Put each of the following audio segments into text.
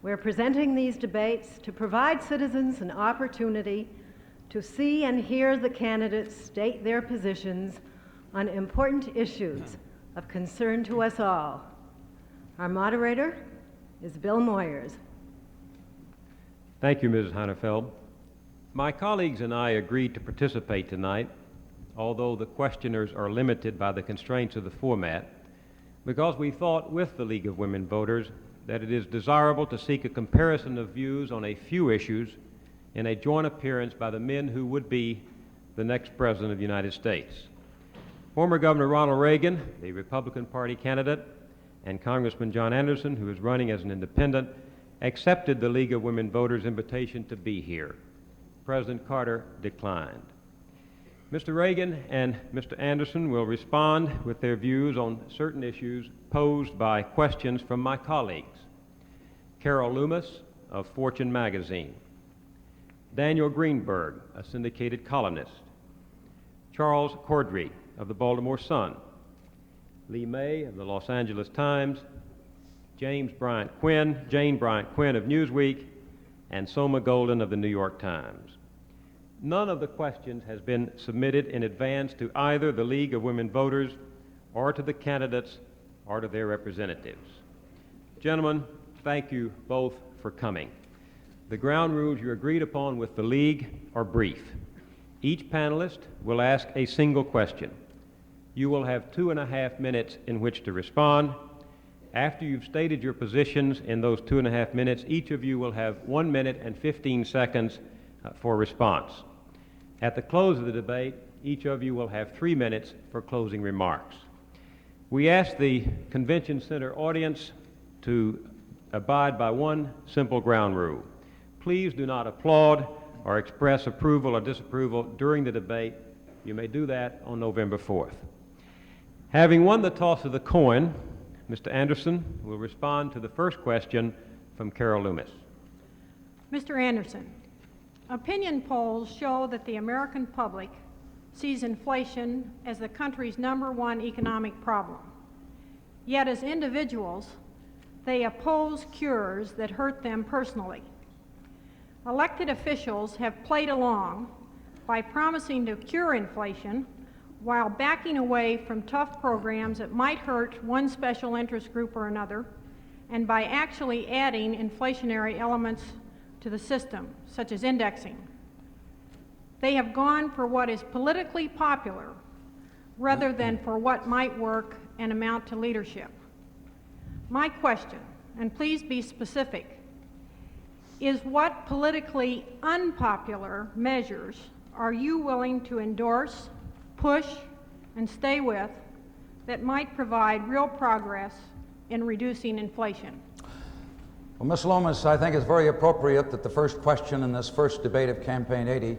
We're presenting these debates to provide citizens an opportunity to see and hear the candidates state their positions on important issues of concern to us all. Our moderator is Bill Moyers. Thank you, Mrs. Heinefeld. My colleagues and I agreed to participate tonight, although the questioners are limited by the constraints of the format, because we thought with the League of Women Voters that it is desirable to seek a comparison of views on a few issues in a joint appearance by the men who would be the next President of the United States. Former Governor Ronald Reagan, the Republican Party candidate, and Congressman John Anderson, who is running as an independent, accepted the League of Women Voters' invitation to be here. President Carter declined. Mr. Reagan and Mr. Anderson will respond with their views on certain issues posed by questions from my colleagues. Carol Loomis of Fortune magazine, Daniel Greenberg, a syndicated columnist, Charles Cordry of the Baltimore Sun, Lee May of the Los Angeles Times, Jane Bryant Quinn of Newsweek, and Soma Golden of the New York Times. None of the questions has been submitted in advance to either the League of Women Voters or to the candidates or to their representatives. Gentlemen, thank you both for coming. The ground rules you agreed upon with the League are brief. Each panelist will ask a single question. You will have 2.5 minutes in which to respond. After you've stated your positions in those 2.5 minutes, each of you will have 1 minute and 15 seconds for response. At the close of the debate, each of you will have 3 minutes for closing remarks. We ask the Convention Center audience to abide by one simple ground rule. Please do not applaud or express approval or disapproval during the debate. You may do that on November 4th. Having won the toss of the coin, Mr. Anderson will respond to the first question from Carol Loomis. Mr. Anderson, opinion polls show that the American public sees inflation as the country's #1 economic problem. Yet as individuals, they oppose cures that hurt them personally. Elected officials have played along by promising to cure inflation while backing away from tough programs that might hurt one special interest group or another, and by actually adding inflationary elements to the system, such as indexing. They have gone for what is politically popular rather than for what might work and amount to leadership. My question, and please be specific, is what politically unpopular measures are you willing to endorse, push, and stay with that might provide real progress in reducing inflation? Well, Ms. Loomis, I think it's very appropriate that the first question in this first debate of Campaign 80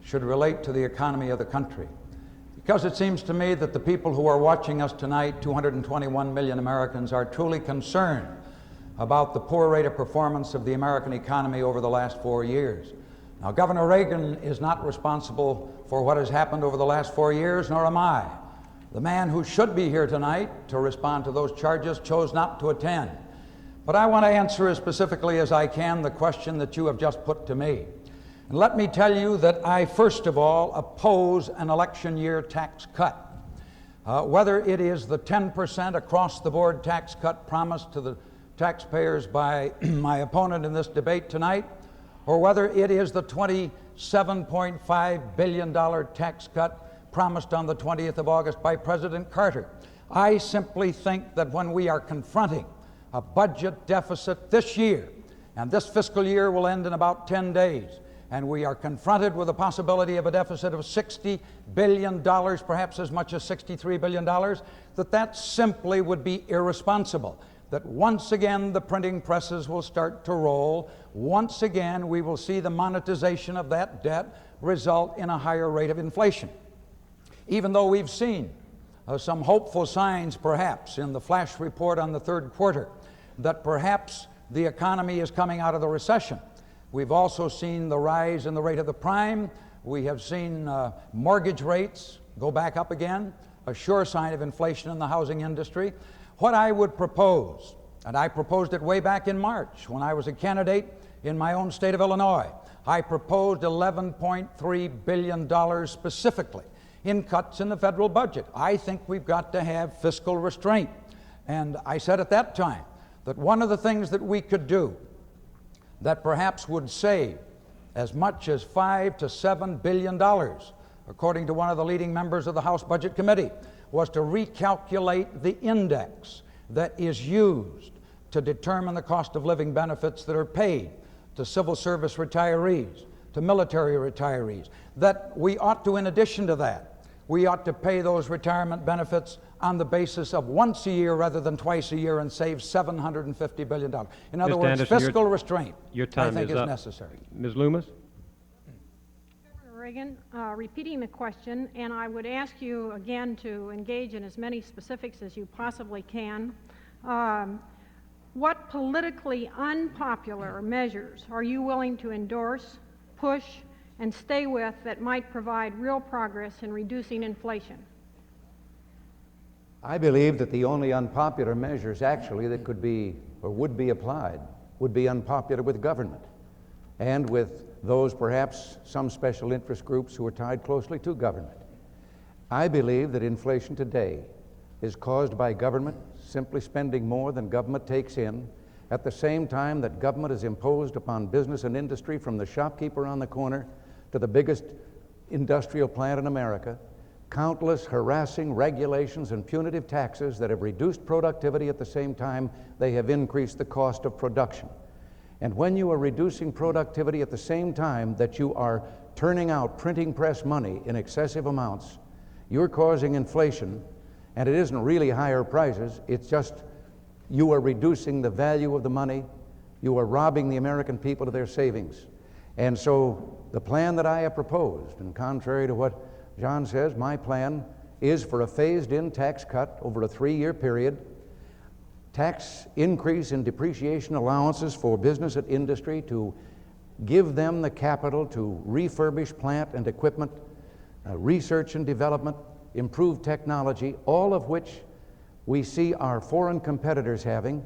should relate to the economy of the country. Because it seems to me that the people who are watching us tonight, 221 million Americans, are truly concerned about the poor rate of performance of the American economy over the last 4 years. Now, Governor Reagan is not responsible for what has happened over the last 4 years, nor am I. The man who should be here tonight to respond to those charges chose not to attend. But I want to answer as specifically as I can the question that you have just put to me. And let me tell you that I, first of all, oppose an election year tax cut. Whether it is the 10% across-the-board tax cut promised to the taxpayers by my opponent in this debate tonight, or whether it is the $27.5 billion tax cut promised on the 20th of August by President Carter, I simply think that when we are confronting a budget deficit this year, and this fiscal year will end in about 10 days, and we are confronted with the possibility of a deficit of $60 billion, perhaps as much as $63 billion, that simply would be irresponsible. That once again the printing presses will start to roll. Once again we will see the monetization of that debt result in a higher rate of inflation. Even though we've seen some hopeful signs perhaps in the flash report on the third quarter that perhaps the economy is coming out of the recession, we've also seen the rise in the rate of the prime. We have seen mortgage rates go back up again, a sure sign of inflation in the housing industry. What I would propose and I proposed it way back in March when I was a candidate in my own state of Illinois. I proposed $11.3 billion specifically in cuts in the federal budget. I think we've got to have fiscal restraint. And I said at that time that one of the things that we could do that perhaps would save as much as $5 to $7 billion, according to one of the leading members of the House Budget Committee, was to recalculate the index that is used to determine the cost of living benefits that are paid to civil service retirees, to military retirees. That we ought to, in addition to that, we ought to pay those retirement benefits on the basis of once a year rather than twice a year and save $750 billion. In other Mr. words, Anderson, fiscal restraint, your time I think, is is up. necessary. Ms. Loomis? Governor Reagan, repeating the question, and I would ask you again to engage in as many specifics as you possibly can. What politically unpopular measures are you willing to endorse, push, and stay with that might provide real progress in reducing inflation? I believe that the only unpopular measures actually that could be or would be applied would be unpopular with government and with those perhaps some special interest groups who are tied closely to government. I believe that inflation today is caused by government simply spending more than government takes in, at the same time that government is imposed upon business and industry, from the shopkeeper on the corner to the biggest industrial plant in America, countless harassing regulations and punitive taxes that have reduced productivity at the same time they have increased the cost of production. And when you are reducing productivity at the same time that you are turning out printing press money in excessive amounts, you're causing inflation. And it isn't really higher prices, it's just you are reducing the value of the money, you are robbing the American people of their savings. And so the plan that I have proposed, and contrary to what John says, my plan is for a phased-in tax cut over a 3-year period, tax increase in depreciation allowances for business and industry to give them the capital to refurbish plant and equipment, research and development, improved technology, all of which we see our foreign competitors having,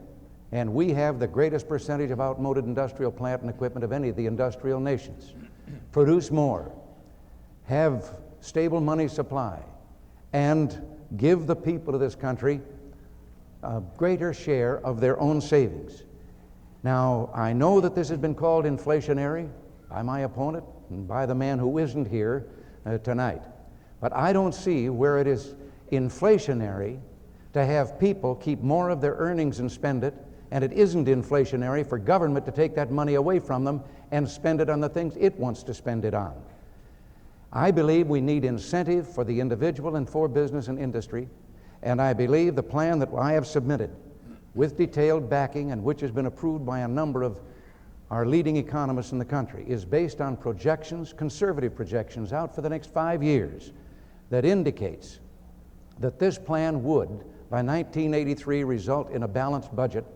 and we have the greatest percentage of outmoded industrial plant and equipment of any of the industrial nations. Produce more, have stable money supply, and give the people of this country a greater share of their own savings. Now, I know that this has been called inflationary by my opponent and by the man who isn't here tonight. But I don't see where it is inflationary to have people keep more of their earnings and spend it, and it isn't inflationary for government to take that money away from them and spend it on the things it wants to spend it on. I believe we need incentive for the individual and for business and industry, and I believe the plan that I have submitted with detailed backing and which has been approved by a number of our leading economists in the country is based on projections, conservative projections out for the next 5 years, that indicates that this plan would, by 1983, result in a balanced budget.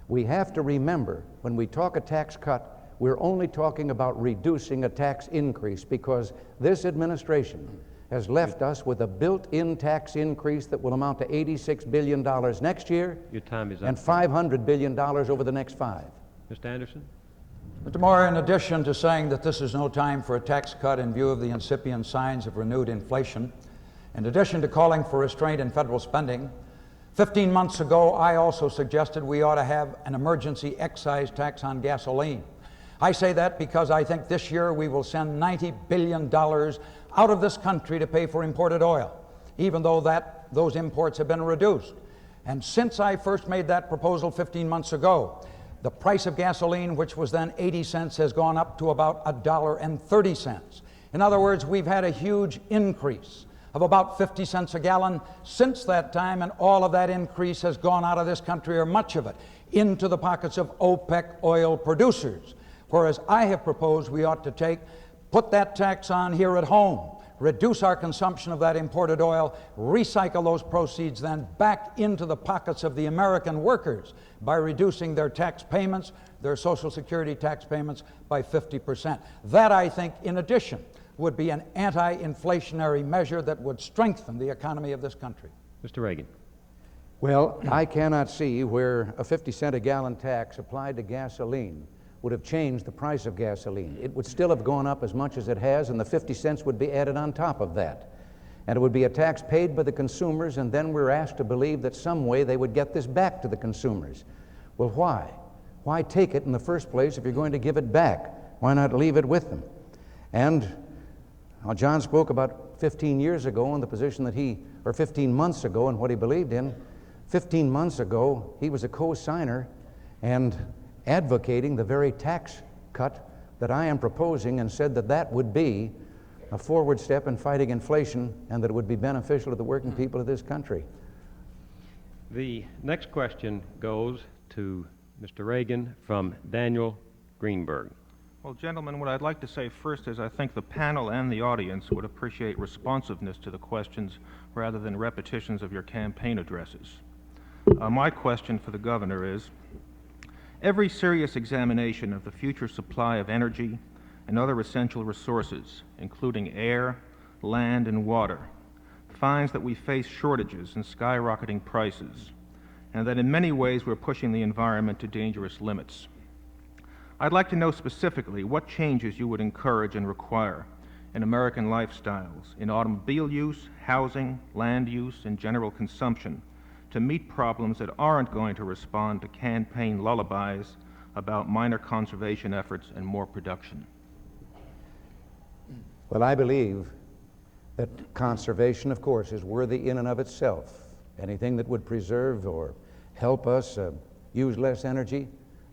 We have to remember, when we talk a tax cut, we're only talking about reducing a tax increase, because this administration has left us with a built-in tax increase that will amount to $86 billion next year. Your time is up. And $500 billion over the next 5. Mr. Anderson? Mr. Moyer, in addition to saying that this is no time for a tax cut in view of the incipient signs of renewed inflation, in addition to calling for restraint in federal spending, 15 months ago I also suggested we ought to have an emergency excise tax on gasoline. I say that because I think this year we will send $90 billion out of this country to pay for imported oil, even though those imports have been reduced. And since I first made that proposal 15 months ago, the price of gasoline, which was then 80 cents, has gone up to about $1.30. In other words, we've had a huge increase of about 50 cents a gallon since that time, and all of that increase has gone out of this country, or much of it, into the pockets of OPEC oil producers. Whereas I have proposed we ought to put that tax on here at home, reduce our consumption of that imported oil, recycle those proceeds then back into the pockets of the American workers by reducing their tax payments, their Social Security tax payments, by 50%. That, I think, in addition, would be an anti-inflationary measure that would strengthen the economy of this country. Mr. Reagan? Well, I cannot see where a 50-cent a gallon tax applied to gasoline would have changed the price of gasoline. It would still have gone up as much as it has, and the 50 cents would be added on top of that. And it would be a tax paid by the consumers, and then we're asked to believe that some way they would get this back to the consumers. Well, why? Why take it in the first place if you're going to give it back? Why not leave it with them? And John spoke about 15 years ago in the position that or 15 months ago and what he believed in. 15 months ago, he was a co-signer and advocating the very tax cut that I am proposing, and said that that would be a forward step in fighting inflation and that it would be beneficial to the working people of this country. The next question goes to Mr. Reagan from Daniel Greenberg. Well, gentlemen, what I'd like to say first is I think the panel and the audience would appreciate responsiveness to the questions rather than repetitions of your campaign addresses. My question for the governor is, every serious examination of the future supply of energy and other essential resources, including air, land, and water, finds that we face shortages and skyrocketing prices, and that in many ways we're pushing the environment to dangerous limits. I'd like to know specifically what changes you would encourage and require in American lifestyles, in automobile use, housing, land use, and general consumption to meet problems that aren't going to respond to campaign lullabies about minor conservation efforts and more production. Well, I believe that conservation, of course, is worthy in and of itself. Anything that would preserve or help us use less energy,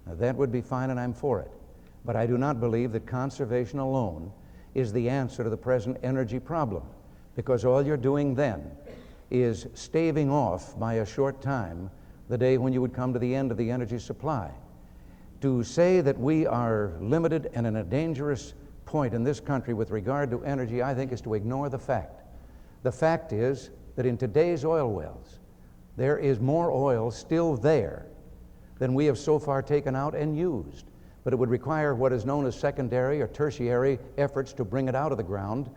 that would be fine, and I'm for it. But I do not believe that conservation alone is the answer to the present energy problem, because all you're doing then is staving off by a short time the day when you would come to the end of the energy supply. To say that we are limited and in a dangerous point in this country with regard to energy, I think, is to ignore the fact. The fact is that in today's oil wells, there is more oil still there than we have so far taken out and used. But it would require what is known as secondary or tertiary efforts to bring it out of the ground.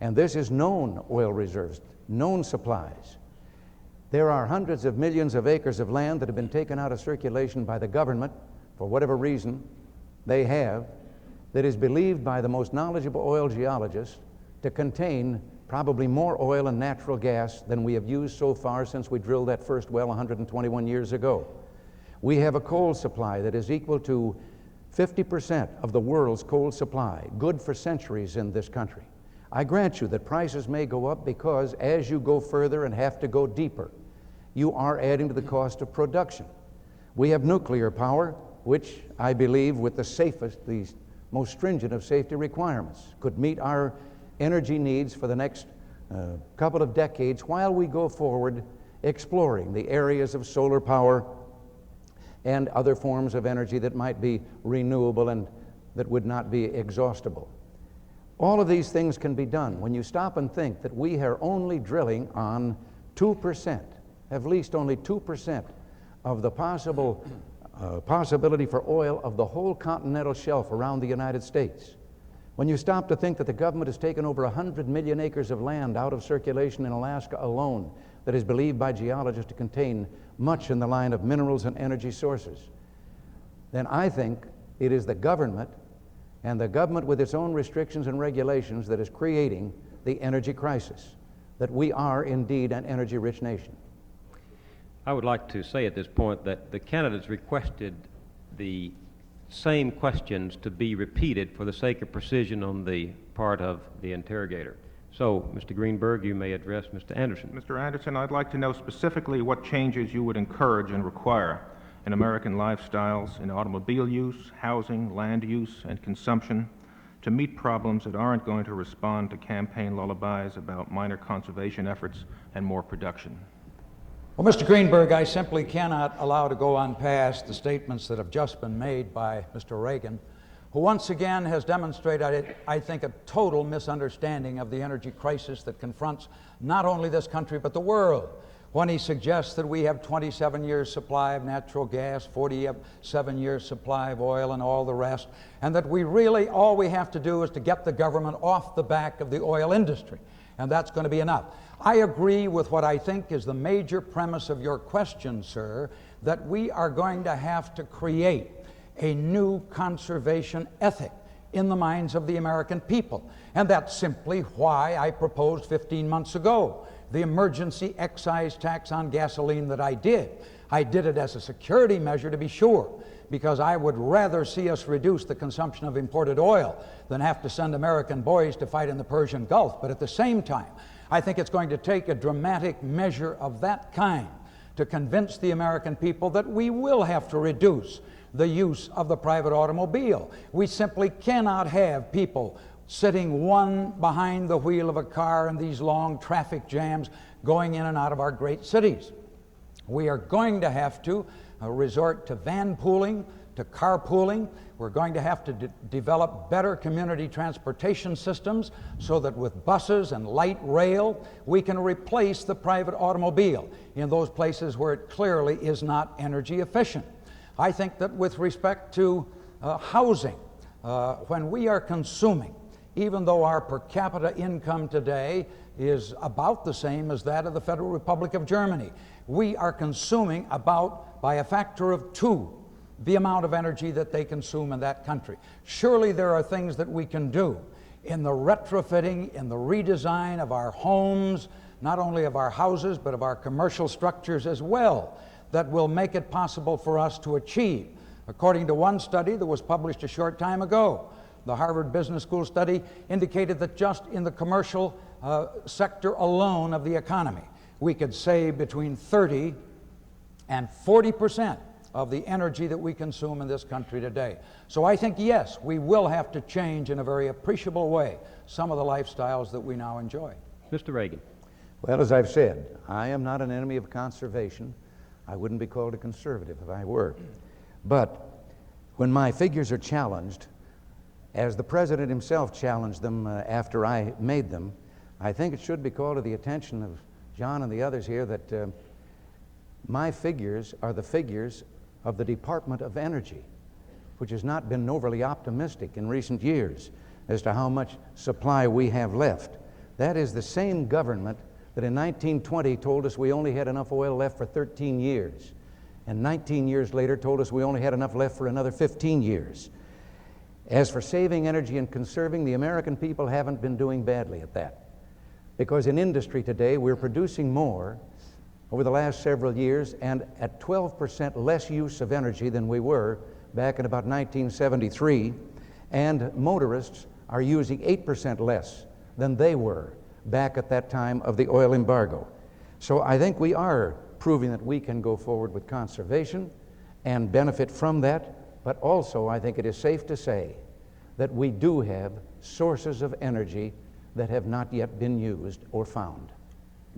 And this is known oil reserves, known supplies. There are hundreds of millions of acres of land that have been taken out of circulation by the government, for whatever reason they have, that is believed by the most knowledgeable oil geologists to contain probably more oil and natural gas than we have used so far since we drilled that first well 121 years ago. We have a coal supply that is equal to 50% of the world's coal supply, good for centuries in this country. I grant you that prices may go up because as you go further and have to go deeper, you are adding to the cost of production. We have nuclear power, which I believe with the most stringent of safety requirements could meet our energy needs for the next couple of decades while we go forward exploring the areas of solar power and other forms of energy that might be renewable and that would not be exhaustible. All of these things can be done when you stop and think that we are only drilling on 2%, at least only 2% of the possibility for oil of the whole continental shelf around the United States. When you stop to think that the government has taken over 100 million acres of land out of circulation in Alaska alone that is believed by geologists to contain much in the line of minerals and energy sources, then I think it is the government, and the government with its own restrictions and regulations, that is creating the energy crisis, that we are indeed an energy-rich nation. I would like to say at this point that the candidates requested the same questions to be repeated for the sake of precision on the part of the interrogator. So, Mr. Greenberg, you may address Mr. Anderson. Mr. Anderson, I'd like to know specifically what changes you would encourage and require in American lifestyles, in automobile use, housing, land use, and consumption to meet problems that aren't going to respond to campaign lullabies about minor conservation efforts and more production. Well, Mr. Greenberg, I simply cannot allow to go on past the statements that have just been made by Mr. Reagan, who once again has demonstrated, I think, a total misunderstanding of the energy crisis that confronts not only this country but the world, when he suggests that we have 27 years supply of natural gas, 47 years supply of oil, and all the rest, and that we really, all we have to do is to get the government off the back of the oil industry, and that's going to be enough. I agree with what I think is the major premise of your question, sir, that we are going to have to create a new conservation ethic in the minds of the American people. And that's simply why I proposed 15 months ago the emergency excise tax on gasoline that I did. I did it as a security measure, to be sure, because I would rather see us reduce the consumption of imported oil than have to send American boys to fight in the Persian Gulf. But at the same time, I think it's going to take a dramatic measure of that kind to convince the American people that we will have to reduce the use of the private automobile. We simply cannot have people sitting one behind the wheel of a car in these long traffic jams going in and out of our great cities. We are going to have to resort to van pooling, to carpooling. We're going to have to develop better community transportation systems so that with buses and light rail, we can replace the private automobile in those places where it clearly is not energy efficient. I think that with respect to housing, when we are consuming, even though our per capita income today is about the same as that of the Federal Republic of Germany, we are consuming about, by a factor of 2, the amount of energy that they consume in that country. Surely there are things that we can do in the retrofitting, in the redesign of our homes, not only of our houses, but of our commercial structures as well, that will make it possible for us to achieve. According to one study that was published a short time ago, the Harvard Business School study indicated that just in the commercial sector alone of the economy, we could save between 30 and 40% of the energy that we consume in this country today. So I think, yes, we will have to change in a very appreciable way some of the lifestyles that we now enjoy. Mr. Reagan. Well, as I've said, I am not an enemy of conservation. I wouldn't be called a conservative if I were. But when my figures are challenged, as the President himself challenged them after I made them, I think it should be called to the attention of John and the others here that my figures are the figures of the Department of Energy, which has not been overly optimistic in recent years as to how much supply we have left. That is the same government that in 1920 told us we only had enough oil left for 13 years, and 19 years later told us we only had enough left for another 15 years. As for saving energy and conserving, the American people haven't been doing badly at that. Because in industry today, we're producing more over the last several years and at 12% less use of energy than we were back in about 1973, and motorists are using 8% less than they were back at that time of the oil embargo. So I think we are proving that we can go forward with conservation and benefit from that, but also I think it is safe to say that we do have sources of energy that have not yet been used or found.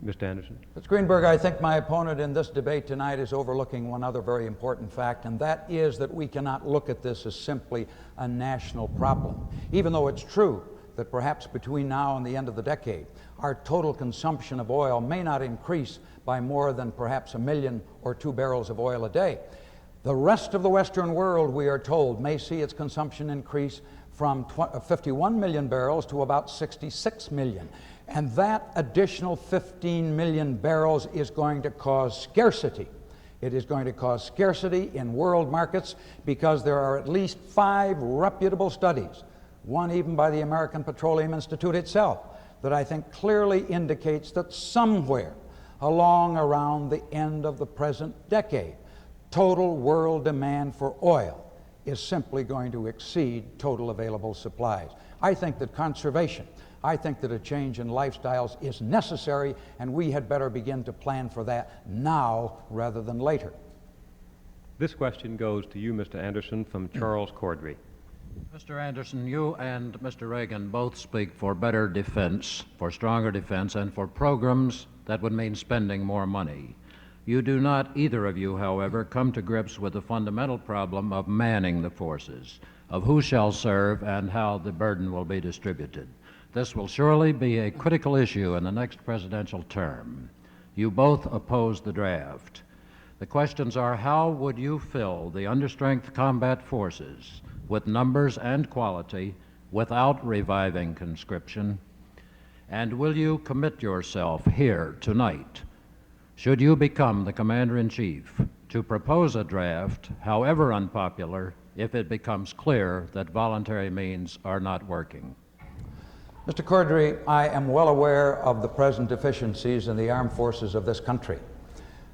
Mr. Anderson. Mr. Greenberg, I think my opponent in this debate tonight is overlooking one other very important fact, and that is that we cannot look at this as simply a national problem. Even though it's true that perhaps between now and the end of the decade, our total consumption of oil may not increase by more than perhaps 1 million or 2 barrels of oil a day. The rest of the Western world, we are told, may see its consumption increase from 51 million barrels to about 66 million. And that additional 15 million barrels is going to cause scarcity. It is going to cause scarcity in world markets because there are at least 5 reputable studies, one even by the American Petroleum Institute itself, that I think clearly indicates that somewhere along around the end of the present decade, total world demand for oil is simply going to exceed total available supplies. I think that conservation, I think that a change in lifestyles is necessary, and we had better begin to plan for that now rather than later. This question goes to you, Mr. Anderson, from Charles Cordry. Mr. Anderson, you and Mr. Reagan both speak for better defense, for stronger defense, and for programs that would mean spending more money. You do not, either of you, however, come to grips with the fundamental problem of manning the forces, of who shall serve and how the burden will be distributed. This will surely be a critical issue in the next presidential term. You both oppose the draft. The questions are, how would you fill the understrength combat forces with numbers and quality without reviving conscription? And will you commit yourself here tonight, should you become the Commander-in-Chief, to propose a draft, however unpopular, if it becomes clear that voluntary means are not working? Mr. Cordray, I am well aware of the present deficiencies in the armed forces of this country.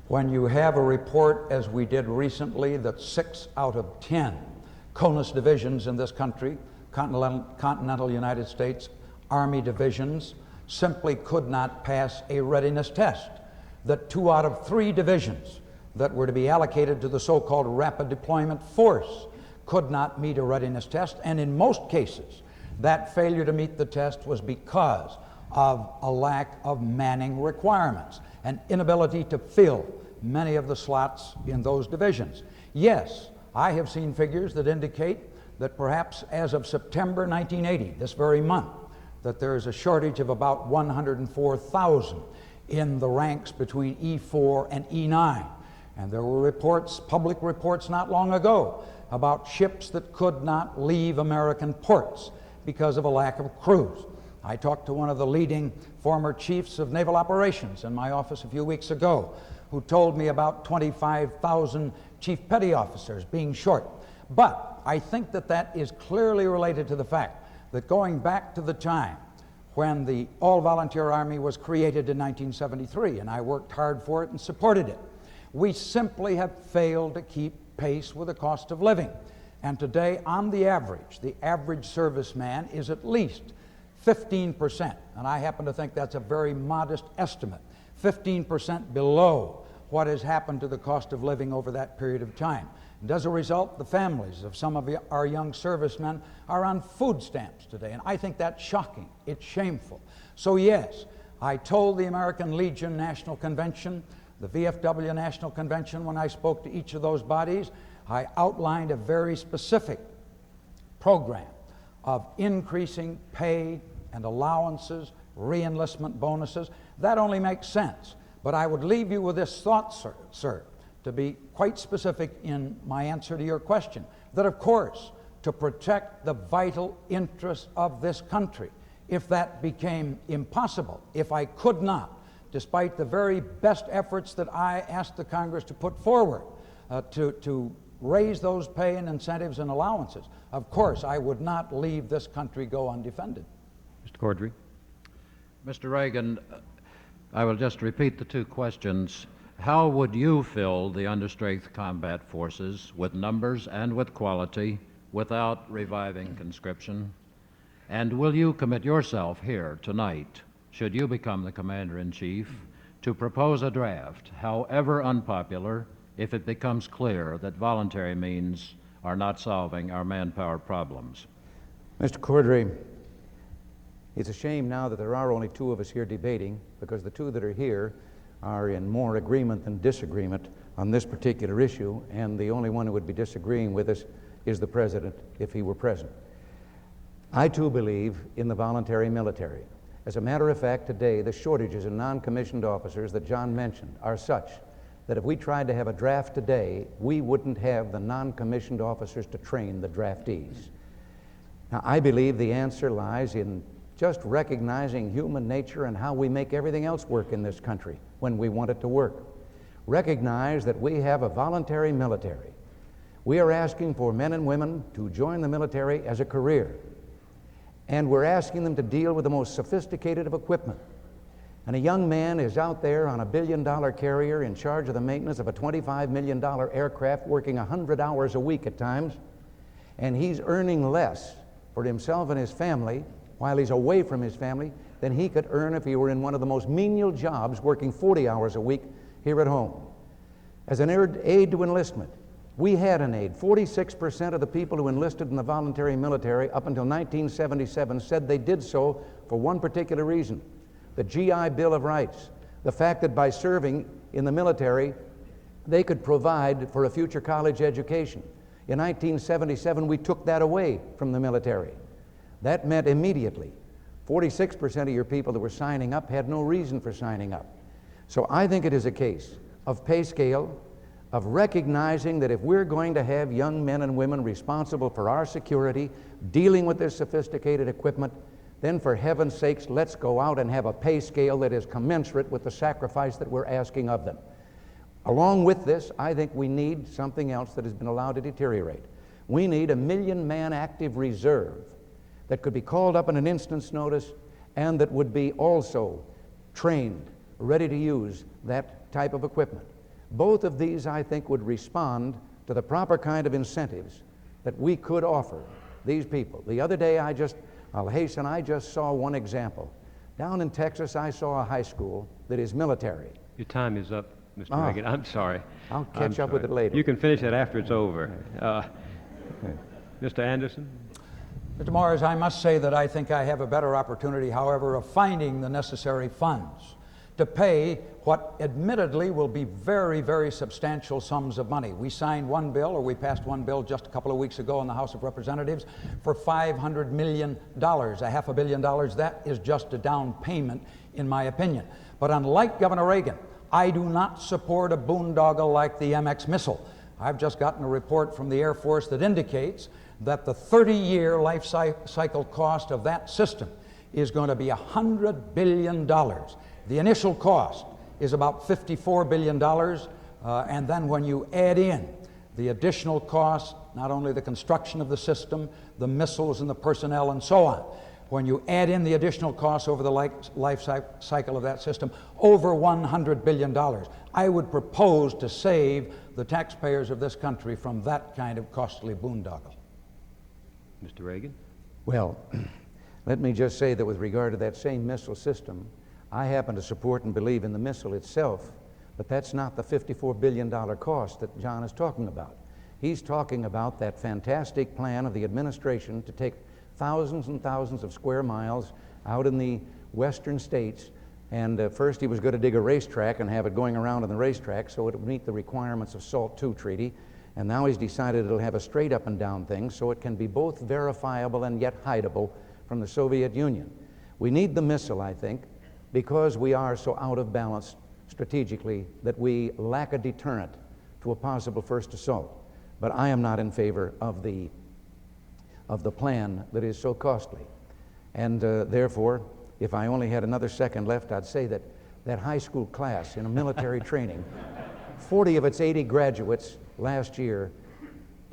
When you have a report, as we did recently, that 6 out of 10 CONUS divisions in this country, continental United States Army divisions, simply could not pass a readiness test, that 2 out of 3 divisions that were to be allocated to the so-called rapid deployment force could not meet a readiness test, and in most cases, that failure to meet the test was because of a lack of manning requirements, an inability to fill many of the slots in those divisions. Yes, I have seen figures that indicate that perhaps as of September 1980, this very month, that there is a shortage of about 104,000 in the ranks between E4 and E9. And there were reports, public reports not long ago, about ships that could not leave American ports because of a lack of crews. I talked to one of the leading former chiefs of naval operations in my office a few weeks ago, who told me about 25,000 chief petty officers being short. But I think that that is clearly related to the fact that going back to the time when the all-volunteer Army was created in 1973, and I worked hard for it and supported it, we simply have failed to keep pace with the cost of living. And today, on the average serviceman is at least 15%, and I happen to think that's a very modest estimate, 15% below what has happened to the cost of living over that period of time. And as a result, the families of some of our young servicemen are on food stamps today, and I think that's shocking. It's shameful. So yes, I told the American Legion National Convention, the VFW National Convention, when I spoke to each of those bodies, I outlined a very specific program of increasing pay and allowances, re-enlistment bonuses. That only makes sense. But I would leave you with this thought, sir, to be quite specific in my answer to your question, that of course, to protect the vital interests of this country, if that became impossible, if I could not, despite the very best efforts that I asked the Congress to put forward to raise those pay and incentives and allowances, of course I would not leave this country go undefended. Mr. Cordray. Mr. Reagan, I will just repeat the 2 questions. How would you fill the understrength combat forces with numbers and with quality without reviving conscription? And will you commit yourself here tonight, should you become the Commander-in-Chief, to propose a draft, however unpopular, if it becomes clear that voluntary means are not solving our manpower problems? Mr. Cordray, it's a shame now that there are only 2 of us here debating, because the 2 that are here are in more agreement than disagreement on this particular issue, and the only one who would be disagreeing with us is the President if he were present. I too believe in the voluntary military. As a matter of fact, today the shortages in non-commissioned officers that John mentioned are such that if we tried to have a draft today, we wouldn't have the non-commissioned officers to train the draftees. Now, I believe the answer lies in just recognizing human nature and how we make everything else work in this country when we want it to work. Recognize that we have a voluntary military. We are asking for men and women to join the military as a career, and we're asking them to deal with the most sophisticated of equipment. And a young man is out there on a billion-dollar carrier in charge of the maintenance of a $25 million aircraft, working 100 hours a week at times, and he's earning less for himself and his family while he's away from his family than he could earn if he were in one of the most menial jobs, working 40 hours a week here at home. As an aid to enlistment, we had an aid. 46% of the people who enlisted in the voluntary military up until 1977 said they did so for one particular reason: the GI Bill of Rights, the fact that by serving in the military, they could provide for a future college education. In 1977, we took that away from the military. That meant immediately 46% of your people that were signing up had no reason for signing up. So I think it is a case of pay scale, of recognizing that if we're going to have young men and women responsible for our security, dealing with this sophisticated equipment, then for heaven's sakes, let's go out and have a pay scale that is commensurate with the sacrifice that we're asking of them. Along with this, I think we need something else that has been allowed to deteriorate. We need a 1 million-man active reserve that could be called up on an instant's notice and that would be also trained, ready to use that type of equipment. Both of these, I think, would respond to the proper kind of incentives that we could offer these people. The other day, I just saw one example. Down in Texas, I saw a high school that is military. Your time is up, Mr. Reagan. I'm sorry. I'll catch up with it later. You can finish that after it's over. Mr. Anderson? Mr. Moyers, I must say that I think I have a better opportunity, however, of finding the necessary funds to pay what admittedly will be very, very substantial sums of money. We signed one bill, or we passed one bill just a couple of weeks ago in the House of Representatives for $500 million, $500 million. That is just a down payment, in my opinion. But unlike Governor Reagan, I do not support a boondoggle like the MX missile. I've just gotten a report from the Air Force that indicates that the 30-year life cycle cost of that system is going to be $100 billion. The initial cost is about $54 billion, and then when you add in the additional costs, not only the construction of the system, the missiles and the personnel and so on, when you add in the additional costs over the life cycle of that system, over $100 billion. I would propose to save the taxpayers of this country from that kind of costly boondoggle. Mr. Reagan? Well, let me just say that with regard to that same missile system, I happen to support and believe in the missile itself, but that's not the $54 billion cost that John is talking about. He's talking about that fantastic plan of the administration to take thousands and thousands of square miles out in the western states, and first he was going to dig a racetrack and have it going around on the racetrack so it would meet the requirements of SALT II treaty, and now he's decided it'll have a straight up and down thing so it can be both verifiable and yet hideable from the Soviet Union. We need the missile, I think, because we are so out of balance strategically that we lack a deterrent to a possible first assault. But I am not in favor of the plan that is so costly. And therefore, if I only had another second left, I'd say that that high school class in a military training, 40 of its 80 graduates last year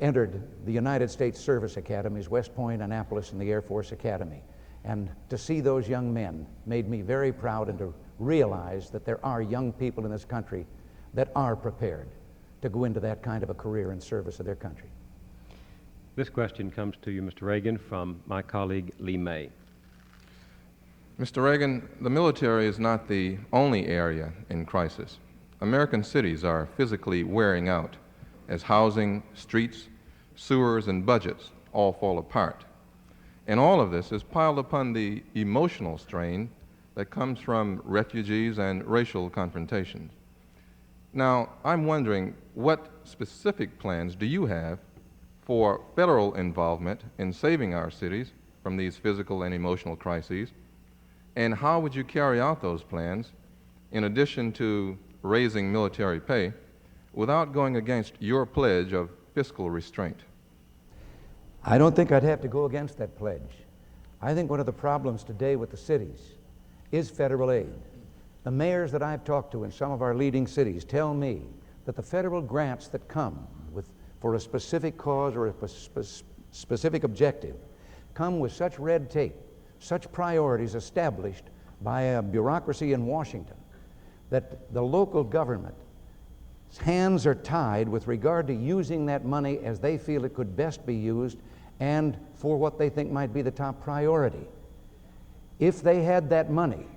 entered the United States Service Academies, West Point, Annapolis, and the Air Force Academy. And to see those young men made me very proud, and to realize that there are young people in this country that are prepared to go into that kind of a career in service of their country. This question comes to you, Mr. Reagan, from my colleague Lee May. Mr. Reagan, the military is not the only area in crisis. American cities are physically wearing out as housing, streets, sewers, and budgets all fall apart. And all of this is piled upon the emotional strain that comes from refugees and racial confrontations. Now, I'm wondering, what specific plans do you have for federal involvement in saving our cities from these physical and emotional crises? And how would you carry out those plans, in addition to raising military pay, without going against your pledge of fiscal restraint? I don't think I'd have to go against that pledge. I think one of the problems today with the cities is federal aid. The mayors that I've talked to in some of our leading cities tell me that the federal grants that come for a specific cause or a specific objective come with such red tape, such priorities established by a bureaucracy in Washington, that the local government's hands are tied with regard to using that money as they feel it could best be used and for what they think might be the top priority. If they had that money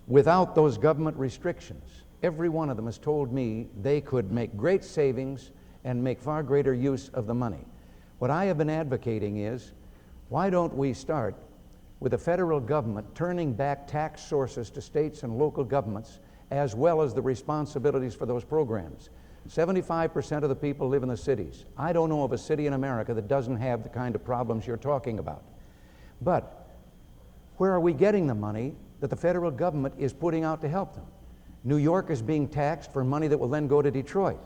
without those government restrictions, every one of them has told me they could make great savings and make far greater use of the money. What I have been advocating is, why don't we start with the federal government turning back tax sources to states and local governments, as well as the responsibilities for those programs. 75% of the people live in the cities. I don't know of a city in America that doesn't have the kind of problems you're talking about. But where are we getting the money that the federal government is putting out to help them? New York is being taxed for money that will then go to Detroit.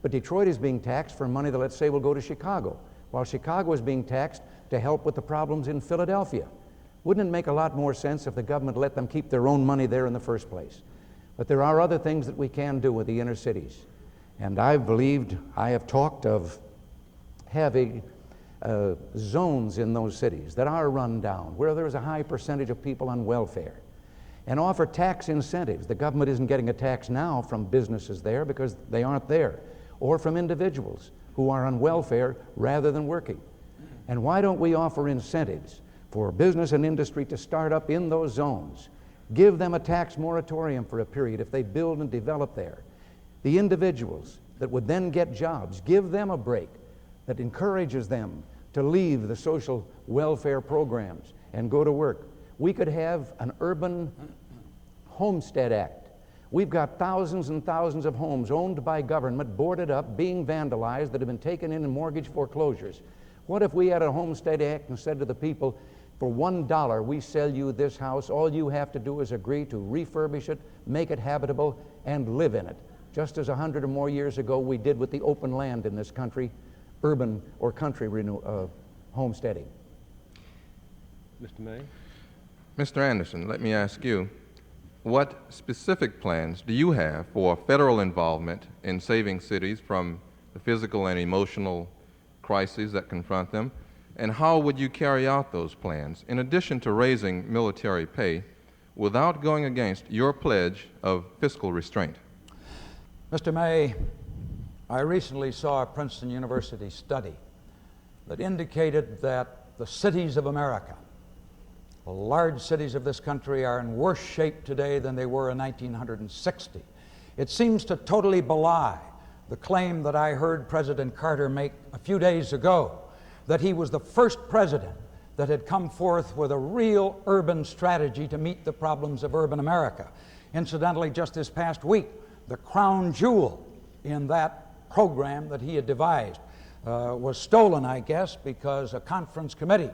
But Detroit is being taxed for money that, let's say, will go to Chicago, while Chicago is being taxed to help with the problems in Philadelphia. Wouldn't it make a lot more sense if the government let them keep their own money there in the first place? But there are other things that we can do with the inner cities. And I have talked of having zones in those cities that are run down, where there is a high percentage of people on welfare, and offer tax incentives. The government isn't getting a tax now from businesses there because they aren't there, or from individuals who are on welfare rather than working. And why don't we offer incentives for business and industry to start up in those zones? Give them a tax moratorium for a period if they build and develop there. The individuals that would then get jobs, give them a break that encourages them to leave the social welfare programs and go to work. We could have an urban homestead act. We've got thousands and thousands of homes owned by government, boarded up, being vandalized, that have been taken in mortgage foreclosures. What if we had a homestead act and said to the people, for $1 we sell you this house, all you have to do is agree to refurbish it, make it habitable, and live in it, just as 100 or more years ago we did with the open land in this country, urban or country homesteading. Mr. May? Mr. Anderson, let me ask you, what specific plans do you have for federal involvement in saving cities from the physical and emotional crises that confront them? And how would you carry out those plans, in addition to raising military pay, without going against your pledge of fiscal restraint? Mr. May, I recently saw a Princeton University study that indicated that the cities of America, the large cities of this country, are in worse shape today than they were in 1960. It seems to totally belie the claim that I heard President Carter make a few days ago, that he was the first president that had come forth with a real urban strategy to meet the problems of urban America. Incidentally, just this past week, the crown jewel in that program that he had devised was stolen, I guess, because a conference committee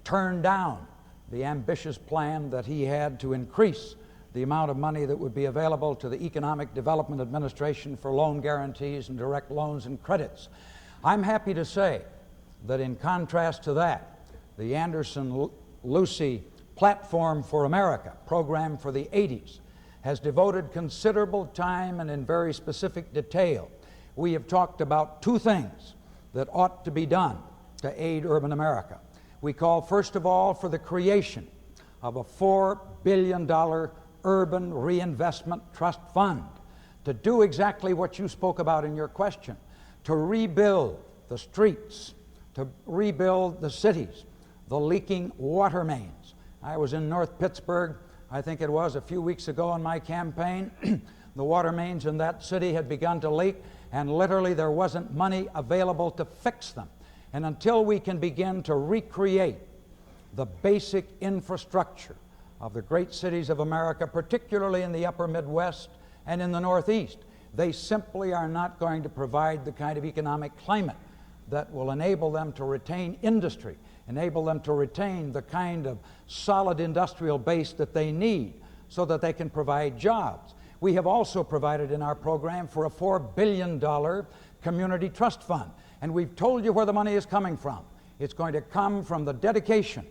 turned down the ambitious plan that he had to increase the amount of money that would be available to the Economic Development Administration for loan guarantees and direct loans and credits. I'm happy to say that in contrast to that, the Anderson-Lucy Platform for America, program for the 80s, has devoted considerable time and in very specific detail. We have talked about two things that ought to be done to aid urban America. We call, first of all, for the creation of a $4 billion urban reinvestment trust fund to do exactly what you spoke about in your question, to rebuild the streets, to rebuild the cities, the leaking water mains. I was in North Pittsburgh, I think it was a few weeks ago on my campaign. The water mains in that city had begun to leak, and literally there wasn't money available to fix them. And until we can begin to recreate the basic infrastructure of the great cities of America, particularly in the upper Midwest and in the Northeast, they simply are not going to provide the kind of economic climate that will enable them to retain industry, enable them to retain the kind of solid industrial base that they need so that they can provide jobs. We have also provided in our program for a $4 billion community trust fund, and we've told you where the money is coming from. It's going to come from the dedication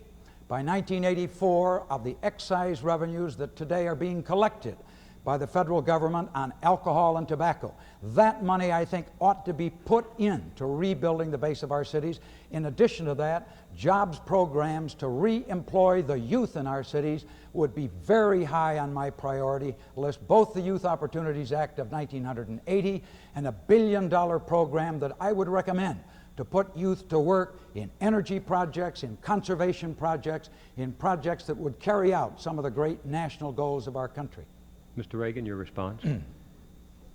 by 1984 of the excise revenues that today are being collected by the federal government on alcohol and tobacco. That money, I think, ought to be put into rebuilding the base of our cities. In addition to that, jobs programs to re-employ the youth in our cities would be very high on my priority list, both the Youth Opportunities Act of 1980 and a $1 billion program that I would recommend to put youth to work in energy projects, in conservation projects, in projects that would carry out some of the great national goals of our country. Mr. Reagan, your response?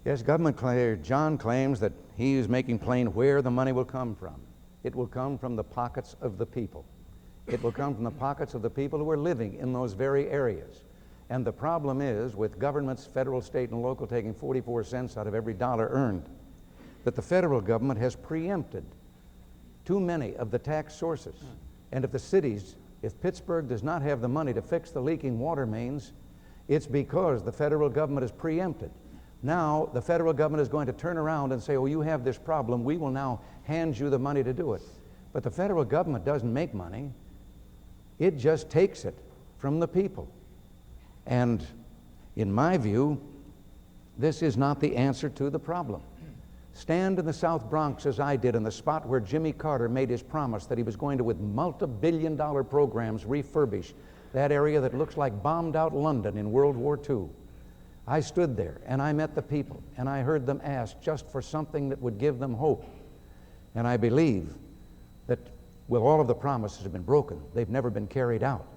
Yes, John claims that he is making plain where the money will come from. It will come from the pockets of the people. It will come from the pockets of the people who are living in those very areas. And the problem is, with governments, federal, state, and local, taking 44 cents out of every dollar earned, that the federal government has preempted too many of the tax sources. And if the cities, if Pittsburgh does not have the money to fix the leaking water mains, it's because the federal government is preempted. Now, the federal government is going to turn around and say, oh, you have this problem, we will now hand you the money to do it. But the federal government doesn't make money. It just takes it from the people. And in my view, this is not the answer to the problem. Stand in the South Bronx as I did in the spot where Jimmy Carter made his promise that he was going to, with multi-billion-dollar programs, refurbish that area that looks like bombed-out London in World War II. I stood there and I met the people and I heard them ask just for something that would give them hope. And I believe that, well, all of the promises have been broken. They've never been carried out.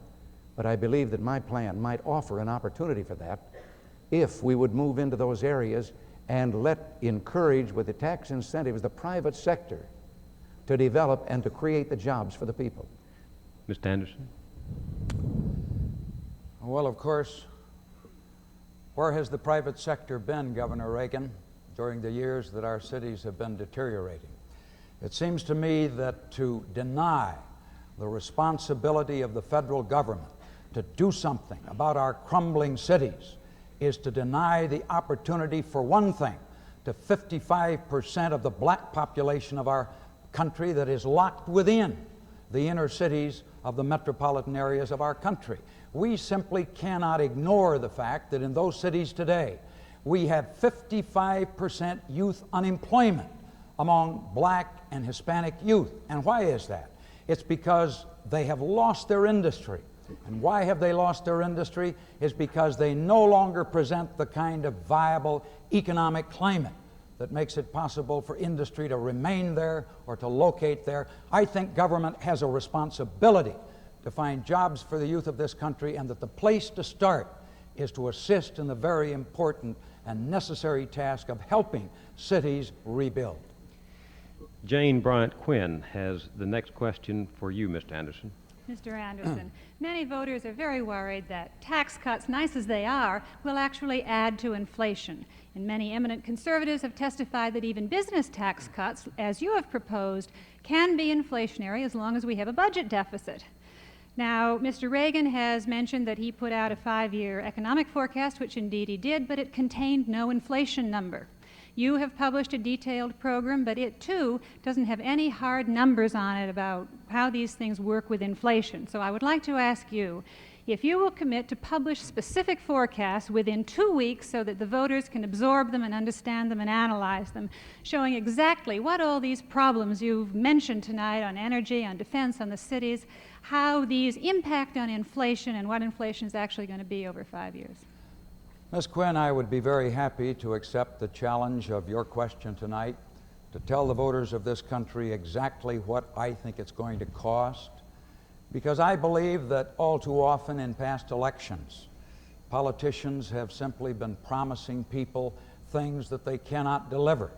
But I believe that my plan might offer an opportunity for that if we would move into those areas and encourage with the tax incentives the private sector to develop and to create the jobs for the people. Mr. Anderson? Well, of course, where has the private sector been, Governor Reagan, during the years that our cities have been deteriorating? It seems to me that to deny the responsibility of the federal government to do something about our crumbling cities is to deny the opportunity, for one thing, to 55% of the black population of our country that is locked within the inner cities of the metropolitan areas of our country. We simply cannot ignore the fact that in those cities today, we have 55% youth unemployment among black and Hispanic youth. And why is that? It's because they have lost their industry. And why have they lost their industry? Is because they no longer present the kind of viable economic climate that makes it possible for industry to remain there or to locate there. I think government has a responsibility to find jobs for the youth of this country, and that the place to start is to assist in the very important and necessary task of helping cities rebuild. Jane Bryant Quinn has the next question for you, Mr. Anderson. Mr. Anderson, many voters are very worried that tax cuts, nice as they are, will actually add to inflation. And many eminent conservatives have testified that even business tax cuts, as you have proposed, can be inflationary as long as we have a budget deficit. Now, Mr. Reagan has mentioned that he put out a 5-year economic forecast, which indeed he did, but it contained no inflation number. You have published a detailed program, but it too doesn't have any hard numbers on it about how these things work with inflation. So I would like to ask you if you will commit to publish specific forecasts within 2 weeks so that the voters can absorb them and understand them and analyze them, showing exactly what all these problems you've mentioned tonight on energy, on defense, on the cities, how these impact on inflation and what inflation is actually going to be over 5 years. Ms. Quinn, I would be very happy to accept the challenge of your question tonight to tell the voters of this country exactly what I think it's going to cost, because I believe that all too often in past elections, politicians have simply been promising people things that they cannot deliver.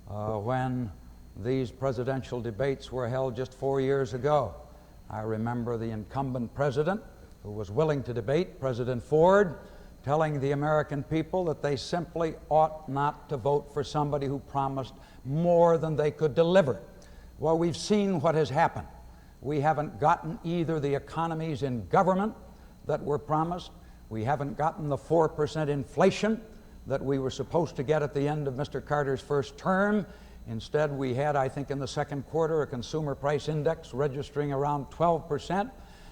When these presidential debates were held just 4 years ago, I remember the incumbent president who was willing to debate, President Ford, telling the American people that they simply ought not to vote for somebody who promised more than they could deliver. Well, we've seen what has happened. We haven't gotten either the economies in government that were promised, we haven't gotten the 4% inflation that we were supposed to get at the end of Mr. Carter's first term. Instead, we had, I think, in the second quarter, a consumer price index registering around 12%.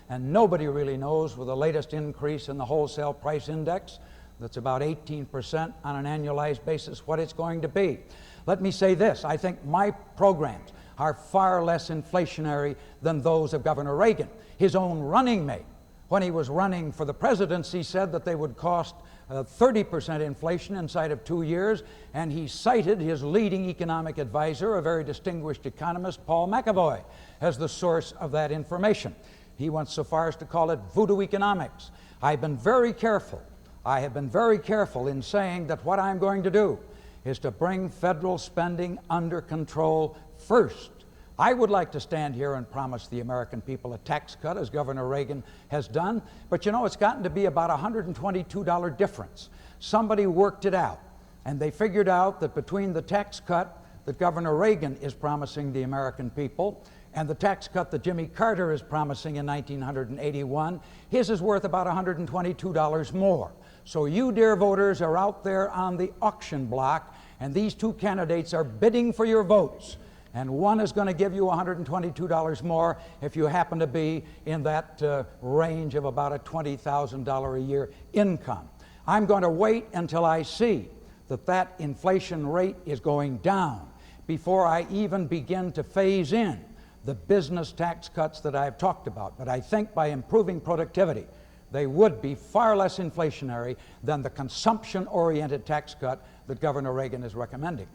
And nobody really knows, with the latest increase in the wholesale price index, that's about 18% on an annualized basis, what it's going to be. Let me say this, I think my programs are far less inflationary than those of Governor Reagan. His own running mate, when he was running for the presidency, said that they would cost 30% inflation inside of 2 years, and he cited his leading economic advisor, a very distinguished economist, Paul McAvoy, as the source of that information. He went so far as to call it voodoo economics. I've been very careful. I have been very careful in saying that what I'm going to do is to bring federal spending under control first. I would like to stand here and promise the American people a tax cut, as Governor Reagan has done, but you know, it's gotten to be about a $122 difference. Somebody worked it out, and they figured out that between the tax cut that Governor Reagan is promising the American people and the tax cut that Jimmy Carter is promising in 1981, his is worth about $122 more. So you, dear voters, are out there on the auction block, and these two candidates are bidding for your votes. and one is going to give you $122 more if you happen to be in that range of about a $20,000 a year income. I'm going to wait until I see that inflation rate is going down before I even begin to phase in the business tax cuts that I've talked about. But I think by improving productivity, they would be far less inflationary than the consumption-oriented tax cut that Governor Reagan is recommending.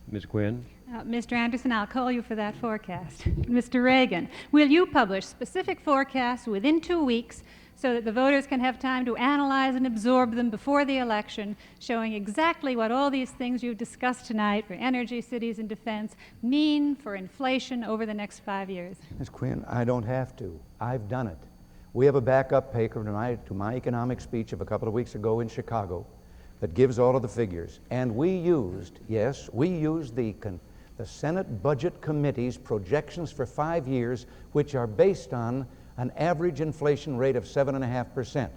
Ms. Quinn? Mr. Anderson, I'll call you for that forecast. Mr. Reagan, will you publish specific forecasts within 2 weeks so that the voters can have time to analyze and absorb them before the election, showing exactly what all these things you've discussed tonight for energy, cities, and defense mean for inflation over the next 5 years? Ms. Quinn, I don't have to. I've done it. We have a backup paper to my economic speech of a couple of weeks ago in Chicago that gives all of the figures. And we used, yes, we used the Senate Budget Committee's projections for 5 years, which are based on an average inflation rate of 7.5%,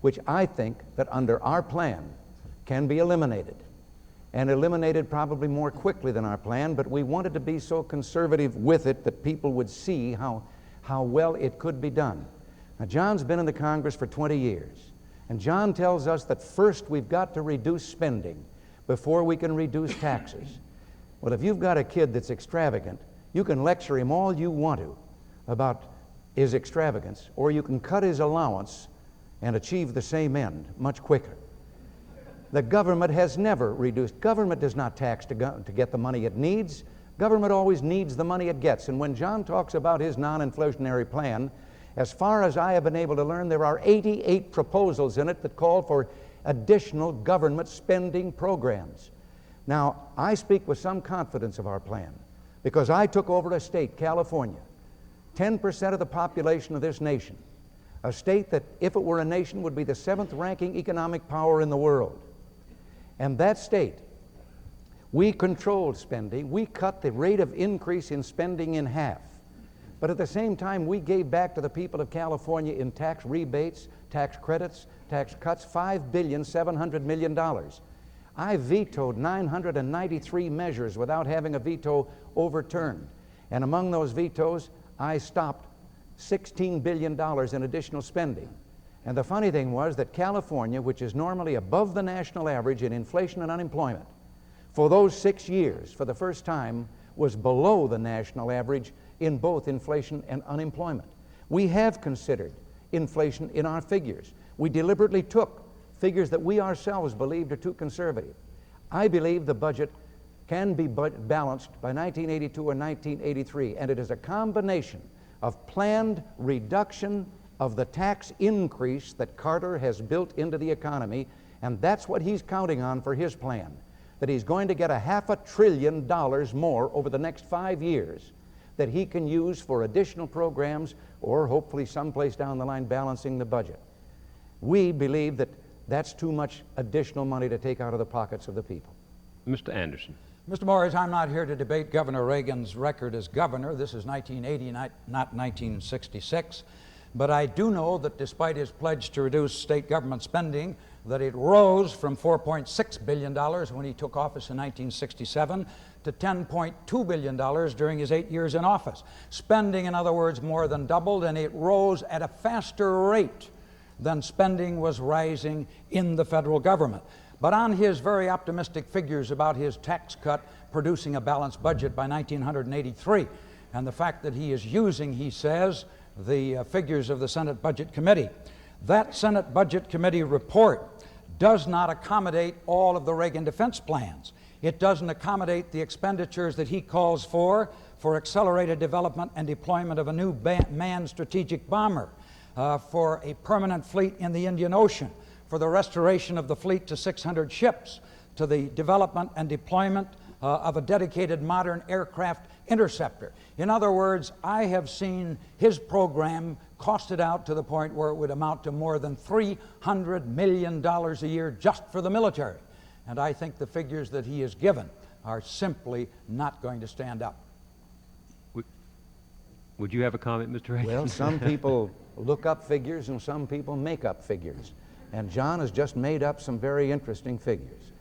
which I think that under our plan can be eliminated, and eliminated probably more quickly than our plan, but we wanted to be so conservative with it that people would see how well it could be done. Now, John's been in the Congress for 20 years, and John tells us that first we've got to reduce spending before we can reduce taxes. Well, if you've got a kid that's extravagant, you can lecture him all you want to about his extravagance, or you can cut his allowance and achieve the same end much quicker. The government has never reduced. Government does not tax to get the money it needs. Government always needs the money it gets. And when John talks about his non-inflationary plan, as far as I have been able to learn, there are 88 proposals in it that call for additional government spending programs. Now, I speak with some confidence of our plan because I took over a state, California, 10% of the population of this nation, a state that, if it were a nation, would be the 7th ranking economic power in the world. And that state, we controlled spending. We cut the rate of increase in spending in half. But at the same time, we gave back to the people of California in tax rebates, tax credits, tax cuts, $5.7 billion. I vetoed 993 measures without having a veto overturned. And among those vetoes, I stopped $16 billion in additional spending. And the funny thing was that California, which is normally above the national average in inflation and unemployment, for those 6 years, for the first time, was below the national average in both inflation and unemployment. We have considered inflation in our figures. We deliberately took figures that we ourselves believed are too conservative. I believe the budget can be balanced by 1982 or 1983, and it is a combination of planned reduction of the tax increase that Carter has built into the economy, and that's what he's counting on for his plan, that he's going to get $500 billion more over the next 5 years that he can use for additional programs or hopefully someplace down the line balancing the budget. We believe that that's too much additional money to take out of the pockets of the people. Mr. Anderson. Mr. Moyers, I'm not here to debate Governor Reagan's record as governor. This is 1980, not 1966. But I do know that despite his pledge to reduce state government spending, that it rose from $4.6 billion when he took office in 1967 to $10.2 billion during his 8 years in office. Spending, in other words, more than doubled, and it rose at a faster rate than spending was rising in the federal government. But on his very optimistic figures about his tax cut producing a balanced budget by 1983, and the fact that he is using, he says, the figures of the Senate Budget Committee, that Senate Budget Committee report does not accommodate all of the Reagan defense plans. It doesn't accommodate the expenditures that he calls for accelerated development and deployment of a new manned strategic bomber, for a permanent fleet in the Indian Ocean, for the restoration of the fleet to 600 ships, to the development and deployment of a dedicated modern aircraft interceptor. In other words, I have seen his program costed out to the point where it would amount to more than $300 million a year just for the military. And I think the figures that he has given are simply not going to stand up. Would you have a comment, Mr. Reagan? Well, some people look up figures and some people make up figures. And John has just made up some very interesting figures.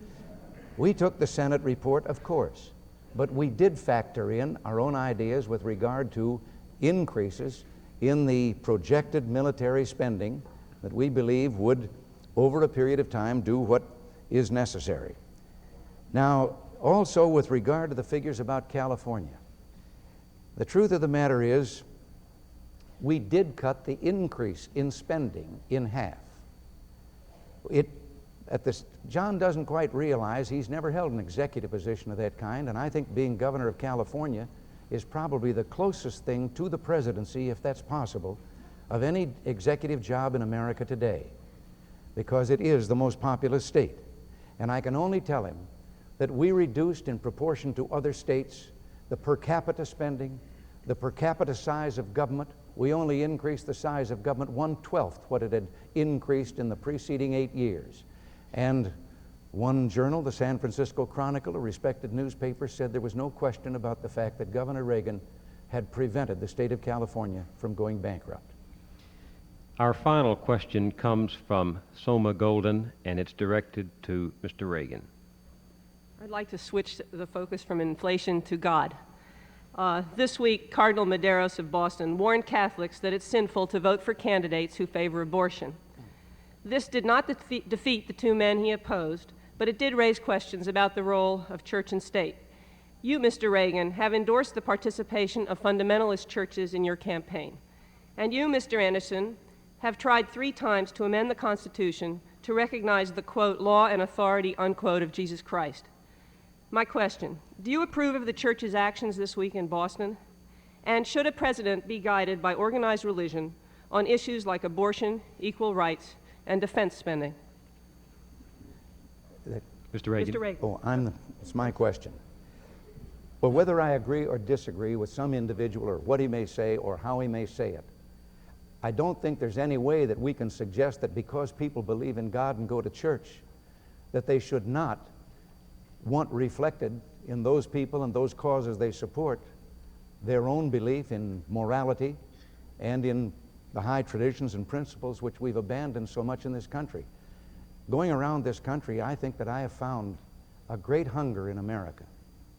We took the Senate report, of course, but we did factor in our own ideas with regard to increases in the projected military spending that we believe would, over a period of time, do what is necessary. Now, also with regard to the figures about California, the truth of the matter is we did cut the increase in spending in half. John doesn't quite realize he's never held an executive position of that kind, and I think being governor of California is probably the closest thing to the presidency, if that's possible, of any executive job in America today, because it is the most populous state. And I can only tell him that we reduced in proportion to other states the per capita spending, the per capita size of government. We only increased the size of government 1/12 what it had increased in the preceding 8 years. And one journal, the San Francisco Chronicle, a respected newspaper, said there was no question about the fact that Governor Reagan had prevented the state of California from going bankrupt. Our final question comes from Soma Golden, and it's directed to Mr. Reagan. I'd like to switch the focus from inflation to God. This week, Cardinal Medeiros of Boston warned Catholics that it's sinful to vote for candidates who favor abortion. This did not defeat the two men he opposed, but it did raise questions about the role of church and state. You, Mr. Reagan, have endorsed the participation of fundamentalist churches in your campaign. And you, Mr. Anderson, have tried 3 times to amend the Constitution to recognize the, quote, law and authority, unquote, of Jesus Christ. My question, do you approve of the church's actions this week in Boston? And should a president be guided by organized religion on issues like abortion, equal rights, and defense spending? Mr. Reagan. Mr. Reagan. Oh, it's my question. Well, whether I agree or disagree with some individual or what he may say or how he may say it, I don't think there's any way that we can suggest that because people believe in God and go to church, that they should not want reflected in those people and those causes they support their own belief in morality and in the high traditions and principles which we've abandoned so much in this country. Going around this country, I think that I have found a great hunger in America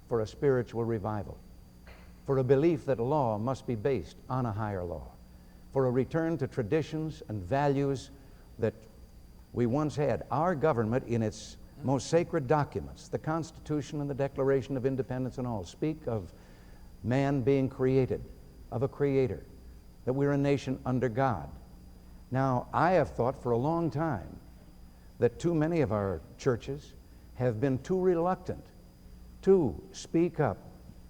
for a spiritual revival, for a belief that law must be based on a higher law, for a return to traditions and values that we once had. Our government, in its most sacred documents, the Constitution and the Declaration of Independence and all, speak of man being created, of a creator, that we're a nation under God. Now, I have thought for a long time that too many of our churches have been too reluctant to speak up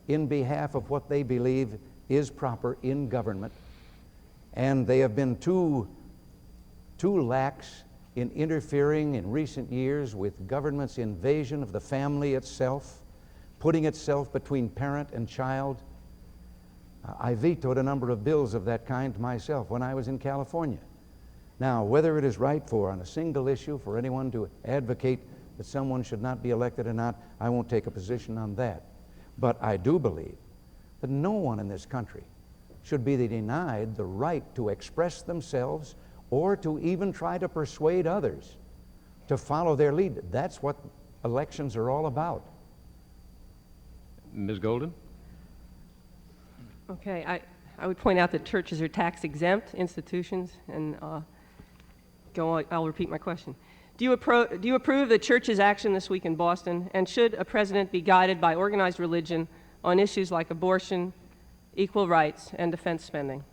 in behalf of what they believe is proper in government, and they have been too lax in interfering in recent years with government's invasion of the family itself, putting itself between parent and child. I vetoed a number of bills of that kind myself when I was in California. Now, whether it is right for, on a single issue, for anyone to advocate that someone should not be elected or not, I won't take a position on that. But I do believe that no one in this country should be denied the right to express themselves or to even try to persuade others to follow their lead. That's what elections are all about. Ms. Golden? Okay, I would point out that churches are tax-exempt institutions, and I'll repeat my question. Do you approve the church's action this week in Boston, and should a president be guided by organized religion on issues like abortion, equal rights, and defense spending?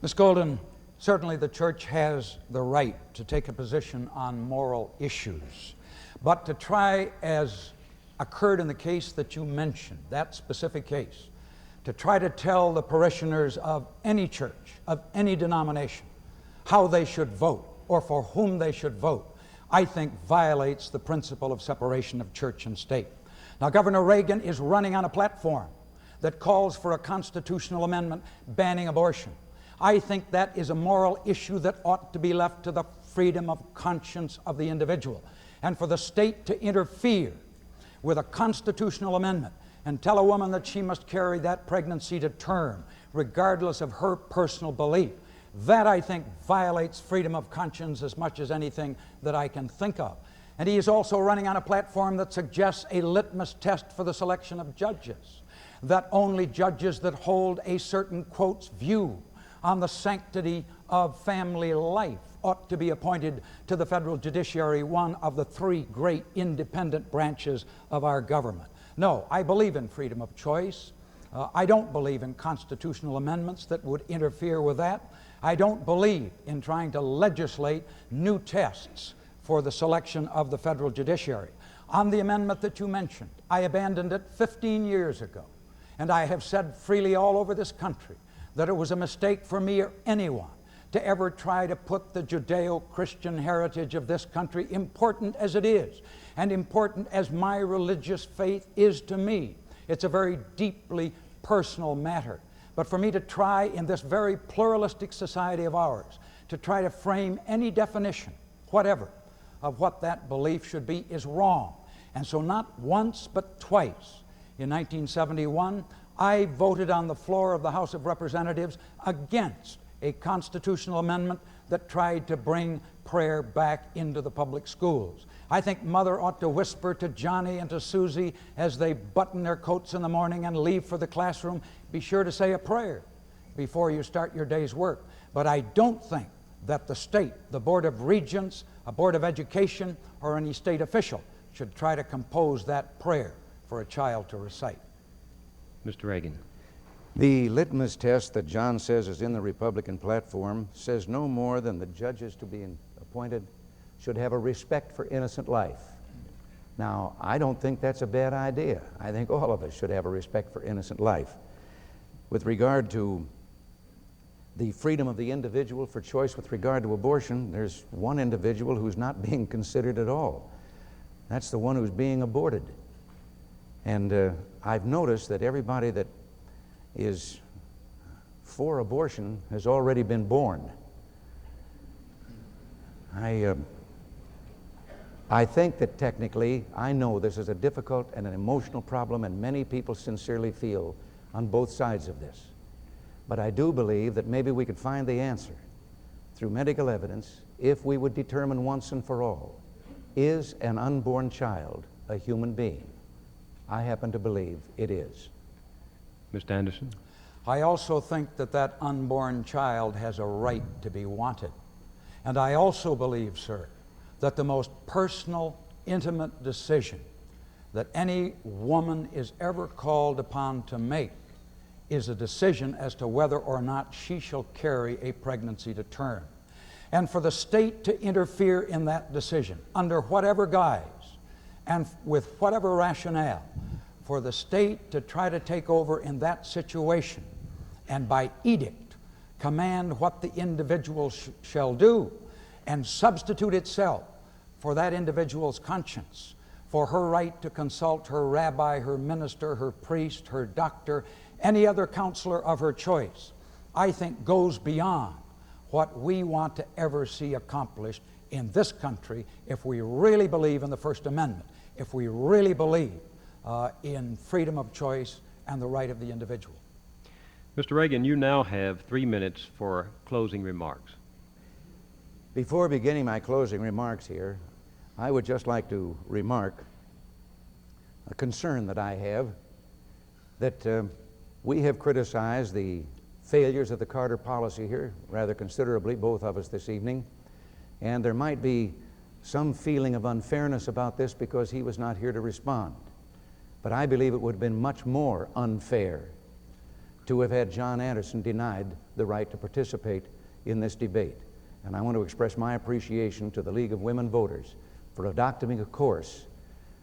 Ms. Golden, certainly the church has the right to take a position on moral issues, but to try, as occurred in the case that you mentioned, that specific case, to try to tell the parishioners of any church, of any denomination, how they should vote or for whom they should vote, I think violates the principle of separation of church and state. Now, Governor Reagan is running on a platform that calls for a constitutional amendment banning abortion. I think that is a moral issue that ought to be left to the freedom of conscience of the individual. And for the state to interfere with a constitutional amendment and tell a woman that she must carry that pregnancy to term, regardless of her personal belief, that I think violates freedom of conscience as much as anything that I can think of. And he is also running on a platform that suggests a litmus test for the selection of judges, that only judges that hold a certain, quotes, view on the sanctity of family life ought to be appointed to the federal judiciary, one of the three great independent branches of our government. No, I believe in freedom of choice. I don't believe in constitutional amendments that would interfere with that. I don't believe in trying to legislate new tests for the selection of the federal judiciary. On the amendment that you mentioned, I abandoned it 15 years ago, and I have said freely all over this country that it was a mistake for me or anyone to ever try to put the Judeo-Christian heritage of this country, important as it is, and important as my religious faith is to me. It's a very deeply personal matter. But for me to try in this very pluralistic society of ours, to try to frame any definition, whatever, of what that belief should be is wrong. And so not once but twice in 1971, I voted on the floor of the House of Representatives against a constitutional amendment that tried to bring prayer back into the public schools. I think mother ought to whisper to Johnny and to Susie as they button their coats in the morning and leave for the classroom, be sure to say a prayer before you start your day's work. But I don't think that the state, the Board of Regents, a Board of Education, or any state official should try to compose that prayer for a child to recite. Mr. Reagan. The litmus test that John says is in the Republican platform says no more than the judges to be appointed should have a respect for innocent life. Now, I don't think that's a bad idea. I think all of us should have a respect for innocent life. With regard to the freedom of the individual for choice with regard to abortion, there's one individual who's not being considered at all. That's the one who's being aborted. And I've noticed that everybody that is for abortion has already been born. I think that technically, I know this is a difficult and an emotional problem, and many people sincerely feel on both sides of this. But I do believe that maybe we could find the answer through medical evidence if we would determine once and for all, is an unborn child a human being? I happen to believe it is. Mr. Anderson. I also think that that unborn child has a right to be wanted. And I also believe, sir, that the most personal, intimate decision that any woman is ever called upon to make is a decision as to whether or not she shall carry a pregnancy to term. And for the state to interfere in that decision, under whatever guise and with whatever rationale, for the state to try to take over in that situation and by edict command what the individual shall do and substitute itself for that individual's conscience, for her right to consult her rabbi, her minister, her priest, her doctor, any other counselor of her choice, I think goes beyond what we want to ever see accomplished in this country if we really believe in the First Amendment, if we really believe in freedom of choice and the right of the individual. Mr. Reagan, you now have 3 minutes for closing remarks. Before beginning my closing remarks here, I would just like to remark a concern that I have that we have criticized the failures of the Carter policy here rather considerably, both of us this evening, and there might be some feeling of unfairness about this because he was not here to respond. But I believe it would have been much more unfair to have had John Anderson denied the right to participate in this debate. And I want to express my appreciation to the League of Women Voters for adopting a course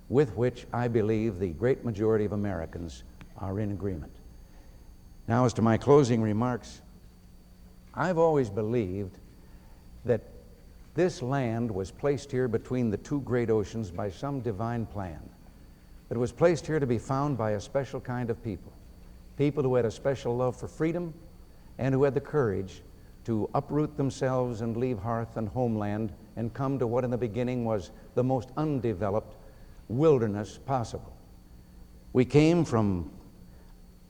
with which I believe the great majority of Americans are in agreement. Now, as to my closing remarks, I've always believed that this land was placed here between the two great oceans by some divine plan. It was placed here to be found by a special kind of people, people who had a special love for freedom and who had the courage to uproot themselves and leave hearth and homeland and come to what in the beginning was the most undeveloped wilderness possible. We came from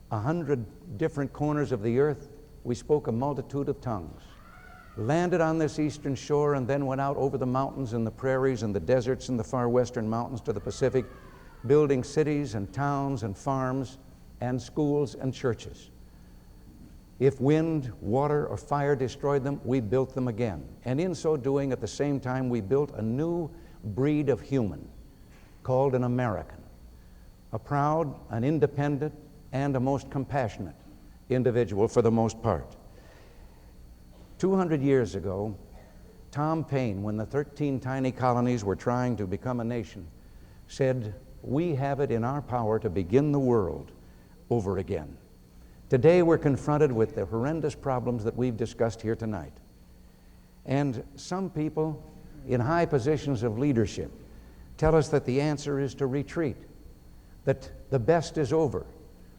100 different corners of the earth. We spoke a multitude of tongues. landed on this eastern shore, and then went out over the mountains and the prairies and the deserts and the far western mountains to the Pacific, building cities and towns and farms and schools and churches. If wind, water, or fire destroyed them, we built them again. And in so doing, at the same time, we built a new breed of human called an American, a proud, an independent, and a most compassionate individual for the most part. 200 years ago, Tom Paine, when the 13 tiny colonies were trying to become a nation, said, "We have it in our power to begin the world over again." Today we're confronted with the horrendous problems that we've discussed here tonight. And some people in high positions of leadership tell us that the answer is to retreat, that the best is over,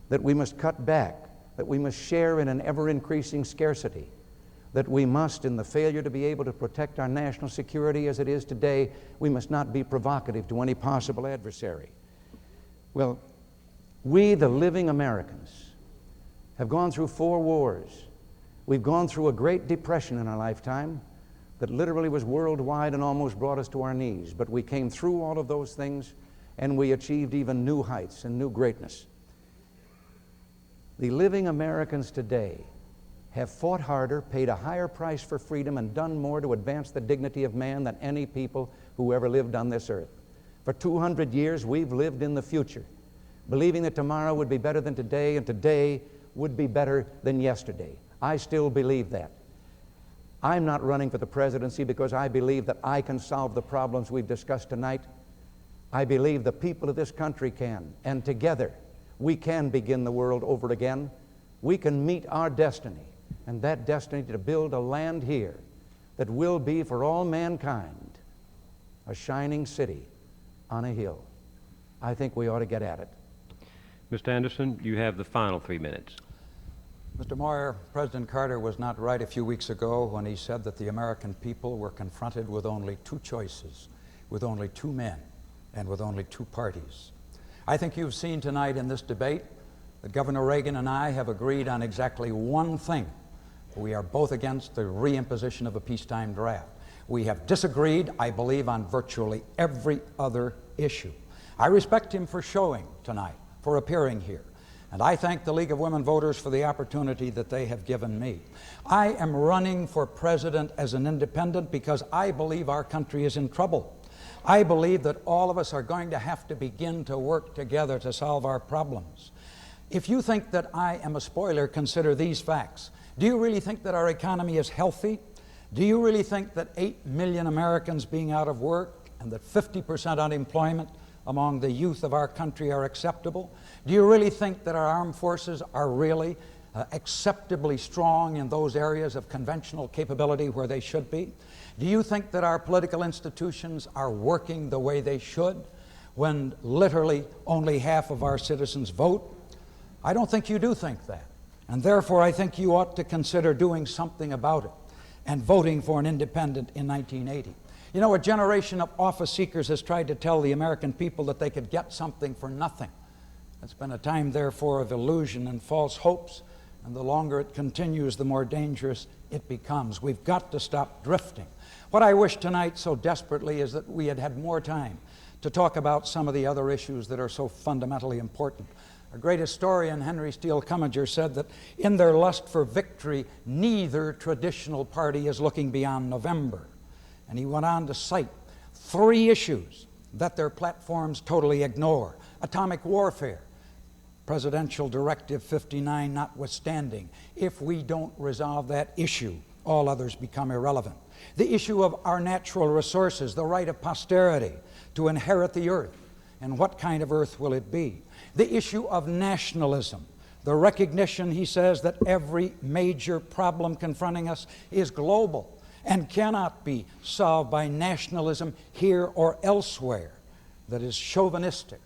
that we must cut back, that we must share in an ever-increasing scarcity, that we must, in the failure to be able to protect our national security as it is today, we must not be provocative to any possible adversary. Well, we, the living Americans, have gone through 4 wars. We've gone through a Great Depression in our lifetime that literally was worldwide and almost brought us to our knees. But we came through all of those things, and we achieved even new heights and new greatness. The living Americans today have fought harder, paid a higher price for freedom, and done more to advance the dignity of man than any people who ever lived on this earth. For 200 years, we've lived in the future, believing that tomorrow would be better than today, and today would be better than yesterday. I still believe that. I'm not running for the presidency because I believe that I can solve the problems we've discussed tonight. I believe the people of this country can, and together we can begin the world over again. We can meet our destiny, and that destiny to build a land here that will be for all mankind a shining city on a hill. I think we ought to get at it. Mr. Anderson, you have the final 3 minutes. Mr. Moyer, President Carter was not right a few weeks ago when he said that the American people were confronted with only 2 choices, with only 2 men, and with only 2 parties. I think you've seen tonight in this debate that Governor Reagan and I have agreed on exactly one thing. We are both against the reimposition of a peacetime draft. We have disagreed, I believe, on virtually every other issue. I respect him for showing tonight, for appearing here. And I thank the League of Women Voters for the opportunity that they have given me. I am running for president as an independent because I believe our country is in trouble. I believe that all of us are going to have to begin to work together to solve our problems. If you think that I am a spoiler, consider these facts. Do you really think that our economy is healthy? Do you really think that 8 million Americans being out of work and that 50% unemployment among the youth of our country are acceptable? Do you really think that our armed forces are really acceptably strong in those areas of conventional capability where they should be? Do you think that our political institutions are working the way they should when literally only half of our citizens vote? I don't think you do think that. And therefore, I think you ought to consider doing something about it and voting for an independent in 1980. You know, a generation of office seekers has tried to tell the American people that they could get something for nothing. It's been a time, therefore, of illusion and false hopes, and the longer it continues, the more dangerous it becomes. We've got to stop drifting. What I wish tonight so desperately is that we had had more time to talk about some of the other issues that are so fundamentally important. A great historian, Henry Steele Commager, said that in their lust for victory, neither traditional party is looking beyond November. And he went on to cite 3 issues that their platforms totally ignore. Atomic warfare, Presidential Directive 59 notwithstanding. If we don't resolve that issue, all others become irrelevant. The issue of our natural resources, the right of posterity to inherit the earth, and what kind of earth will it be? The issue of nationalism, the recognition, he says, that every major problem confronting us is global and cannot be solved by nationalism here or elsewhere, that is chauvinistic,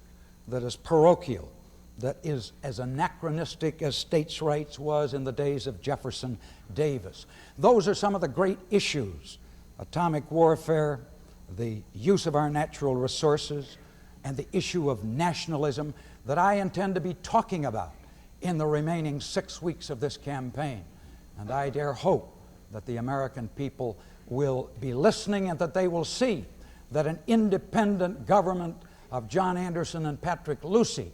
that is parochial, that is as anachronistic as states' rights was in the days of Jefferson Davis. Those are some of the great issues: atomic warfare, the use of our natural resources, and the issue of nationalism that I intend to be talking about in the remaining 6 weeks of this campaign. And I dare hope that the American people will be listening and that they will see that an independent government of John Anderson and Patrick Lucey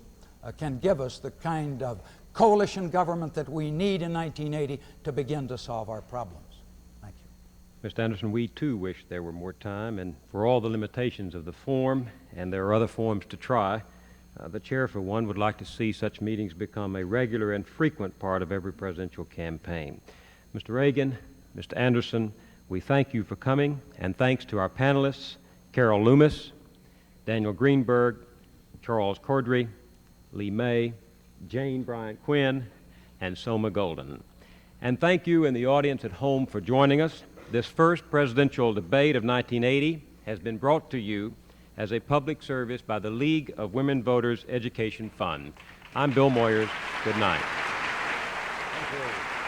can give us the kind of coalition government that we need in 1980 to begin to solve our problems. Thank you. Mr. Anderson, we too wish there were more time, and for all the limitations of the form, and there are other forms to try, the chair, for one, would like to see such meetings become a regular and frequent part of every presidential campaign. Mr. Reagan, Mr. Anderson, we thank you for coming, and thanks to our panelists, Carol Loomis, Daniel Greenberg, Charles Cordry, Lee May, Jane Bryant Quinn, and Soma Golden. And thank you in the audience at home for joining us. This first presidential debate of 1980 has been brought to you as a public service by the League of Women Voters Education Fund. I'm Bill Moyers. Good night. Thank you.